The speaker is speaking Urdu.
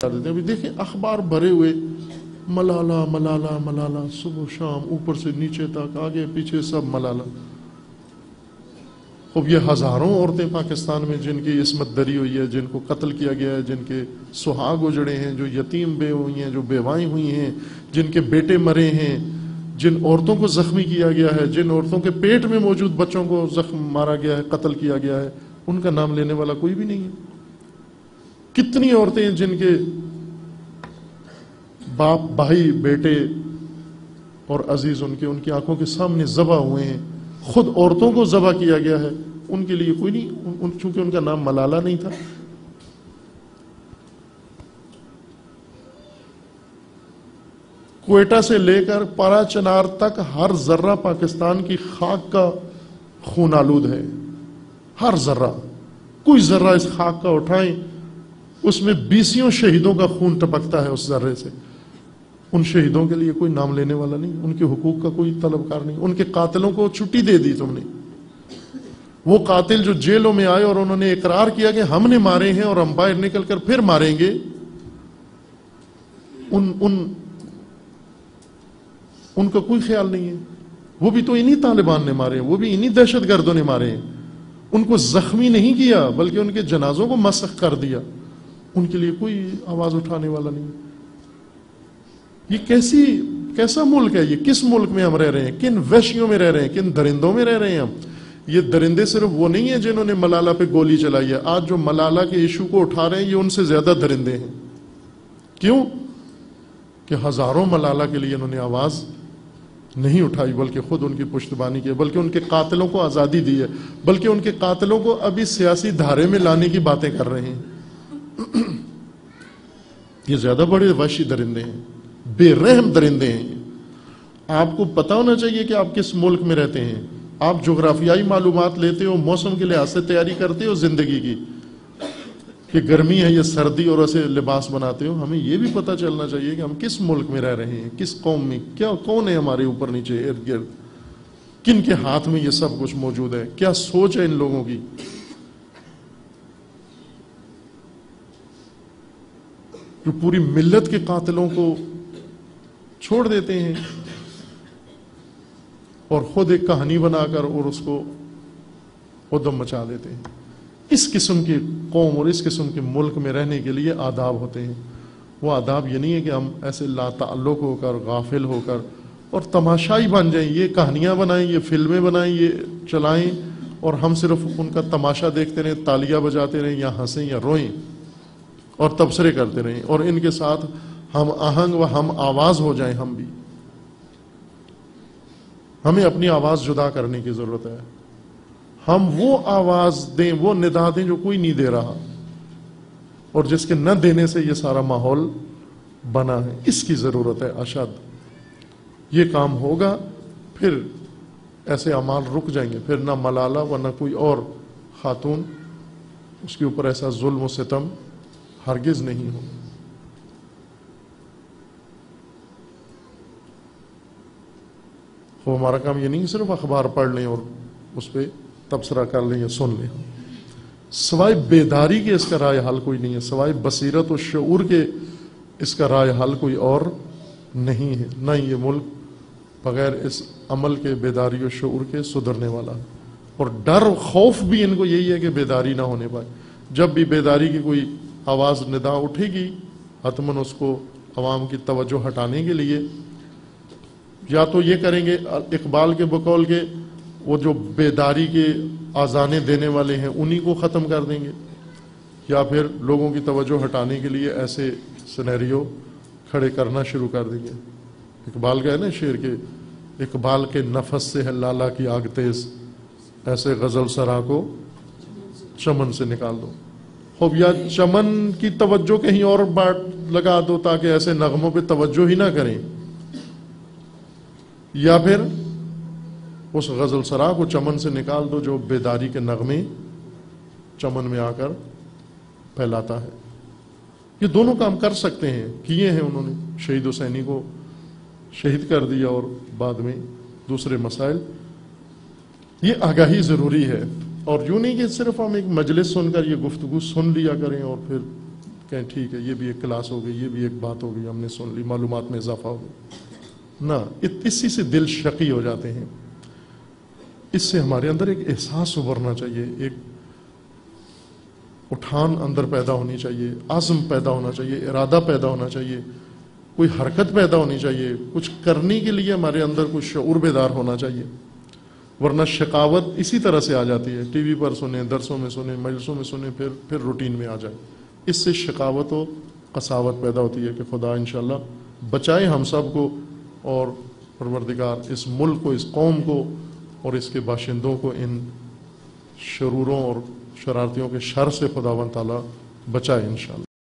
دیتے ہیں. ابھی دیکھیں اخبار بھرے ہوئے ملالہ ملالہ ملالہ، صبح شام اوپر سے نیچے تک آگے پیچھے سب ملالہ. اب یہ ہزاروں عورتیں پاکستان میں جن کی عصمت دری ہوئی ہے، جن کو قتل کیا گیا ہے، جن کے سہاگ اجڑے ہیں، جو یتیم بے ہوئی ہیں، جو بیوائیں ہوئی ہیں، جن کے بیٹے مرے ہیں، جن عورتوں کو زخمی کیا گیا ہے، جن عورتوں کے پیٹ میں موجود بچوں کو زخم مارا گیا ہے، قتل کیا گیا ہے، ان کا نام لینے والا کوئی بھی نہیں ہے. کتنی عورتیں ہیں جن کے باپ بھائی بیٹے اور عزیز ان کی آنکھوں کے سامنے ذبح ہوئے ہیں. خود عورتوں کو ذبح کیا گیا ہے، ان کے لیے کوئی نہیں، چونکہ ان کا نام ملالہ نہیں تھا. کوئٹہ سے لے کر پارا چنار تک ہر ذرہ پاکستان کی خاک کا خون آلود ہے. ہر ذرہ، کوئی ذرہ اس خاک کا اٹھائیں اس میں 20 شہیدوں کا خون ٹپکتا ہے اس ذرے سے. ان شہیدوں کے لیے کوئی نام لینے والا نہیں، ان کے حقوق کا کوئی طلبکار نہیں. ان کے قاتلوں کو چھٹی دے دی تم نے. وہ قاتل جو جیلوں میں آئے اور انہوں نے اقرار کیا کہ ہم نے مارے ہیں اور ہم باہر نکل کر پھر ماریں گے، ان کا کوئی خیال نہیں ہے. وہ بھی تو انہی طالبان نے مارے ہیں، وہ بھی انہی دہشت گردوں نے مارے ہیں. ان کو زخمی نہیں کیا بلکہ ان کے جنازوں کو مسخ کر دیا. ان کے لیے کوئی آواز اٹھانے والا نہیں. یہ کیسا ملک ہے؟ یہ کس ملک میں ہم رہ رہے ہیں؟ کن وحشیوں میں رہ رہے ہیں؟ کن درندوں میں رہ رہے ہیں ہم؟ یہ درندے صرف وہ نہیں ہیں جنہوں نے ملالہ پہ گولی چلائی ہے. آج جو ملالہ کے ایشو کو اٹھا رہے ہیں یہ ان سے زیادہ درندے ہیں. کیوں؟ کہ ہزاروں ملالہ کے لیے انہوں نے آواز نہیں اٹھائی بلکہ خود ان کی پشتبانی کی، بلکہ ان کے قاتلوں کو آزادی دی ہے، بلکہ ان کے قاتلوں کو ابھی سیاسی دھارے میں لانے کی باتیں کر رہے ہیں. یہ زیادہ بڑے وحشی درندے ہیں، بے رحم درندے ہیں. آپ کو پتا ہونا چاہیے کہ آپ کس ملک میں رہتے ہیں. آپ جغرافیائی معلومات لیتے ہو، موسم کے لحاظ سے تیاری کرتے ہو زندگی کی کہ گرمی ہے یا سردی اور اسے لباس بناتے ہو. ہمیں یہ بھی پتہ چلنا چاہیے کہ ہم کس ملک میں رہ رہے ہیں، کس قوم میں، کون ہے ہمارے اوپر نیچے ارد گرد، کن کے ہاتھ میں یہ سب کچھ موجود ہے، کیا سوچ ہے ان لوگوں کی. جو پوری ملت کے قاتلوں کو چھوڑ دیتے ہیں اور خود ایک کہانی بنا کر اور اس کو ادم مچا دیتے ہیں. اس قسم کی قوم اور اس قسم کے ملک میں رہنے کے لیے آداب ہوتے ہیں. وہ آداب یہ نہیں ہے کہ ہم ایسے لا تعلق ہو کر، غافل ہو کر اور تماشائی بن جائیں، یہ کہانیاں بنائیں، یہ فلمیں بنائیں، یہ چلائیں اور ہم صرف ان کا تماشا دیکھتے رہیں، تالیاں بجاتے رہیں یا ہنسیں یا روئیں اور تبصرے کرتے رہیں اور ان کے ساتھ ہم آہنگ و ہم آواز ہو جائیں. ہم بھی، ہمیں اپنی آواز جدا کرنے کی ضرورت ہے. ہم وہ آواز دیں، وہ ندا دیں جو کوئی نہیں دے رہا اور جس کے نہ دینے سے یہ سارا ماحول بنا ہے. اس کی ضرورت ہے اشد. یہ کام ہوگا پھر ایسے اعمال رک جائیں گے، پھر نہ ملالہ و نہ کوئی اور خاتون اس کے اوپر ایسا ظلم و ستم ہرگز نہیں ہو. وہ ہمارا کام یہ نہیں صرف اخبار پڑھ لیں اور اس پہ تبصرہ کر لیں یا سن لیں. سوائے بیداری کے اس کا رائے حل کوئی نہیں ہے، سوائے بصیرت و شعور کے اس کا رائے حل کوئی اور نہیں ہے. نہ یہ ملک بغیر اس عمل کے، بیداری و شعور کے سدھرنے والا. اور ڈر و خوف بھی ان کو یہی ہے کہ بیداری نہ ہونے پائے. جب بھی بیداری کی کوئی آواز ندا اٹھے گی حتماً اس کو عوام کی توجہ ہٹانے کے لیے یا تو یہ کریں گے اقبال کے بقول کے وہ جو بیداری کے آذانیں دینے والے ہیں انہی کو ختم کر دیں گے، یا پھر لوگوں کی توجہ ہٹانے کے لیے ایسے سینیریو کھڑے کرنا شروع کر دیں گے. اقبال کا ہے نا شعر کے اقبال کے نفس سے ہے لالا کی آگ تیز، ایسے غزل سرا کو چمن سے نکال دو. خوب یا چمن کی توجہ کہیں اور بات لگا دو تاکہ ایسے نغموں پہ توجہ ہی نہ کریں، یا پھر اس غزل سرا کو چمن سے نکال دو جو بیداری کے نغمے چمن میں آ کر پھیلاتا ہے. یہ دونوں کام کر سکتے ہیں، کیے ہیں انہوں نے. شہید حسینی کو شہید کر دیا اور بعد میں دوسرے مسائل. یہ آگاہی ضروری ہے اور یوں نہیں کہ صرف ہم ایک مجلس سن کر یہ گفتگو سن لیا کریں اور پھر کہیں ٹھیک ہے یہ بھی ایک کلاس ہو گئی، یہ بھی ایک بات ہو گئی، ہم نے سن لی، معلومات میں اضافہ ہو گیا، نہ اسی سے دل شقی ہو جاتے ہیں۔ اس سے ہمارے اندر ایک احساس ابھرنا چاہیے، ایک اٹھان اندر پیدا ہونی چاہیے، عزم پیدا ہونا چاہیے، ارادہ پیدا ہونا چاہیے، کوئی حرکت پیدا ہونی چاہیے، کچھ کرنے کے لیے ہمارے اندر کچھ شعور بیدار ہونا چاہیے، ورنہ شقاوت اسی طرح سے آ جاتی ہے، ٹی وی پر سنیں، درسوں میں سنیں، مجلسوں میں سنیں، پھر روٹین میں آ جائے، اس سے شقاوت و قساوت پیدا ہوتی ہے کہ خدا انشاءاللہ بچائے ہم سب کو، اور پروردگار اس ملک کو، اس قوم کو اور اس کے باشندوں کو ان شروروں اور شرارتیوں کے شر سے خداوند تعالیٰ بچائے انشاءاللہ۔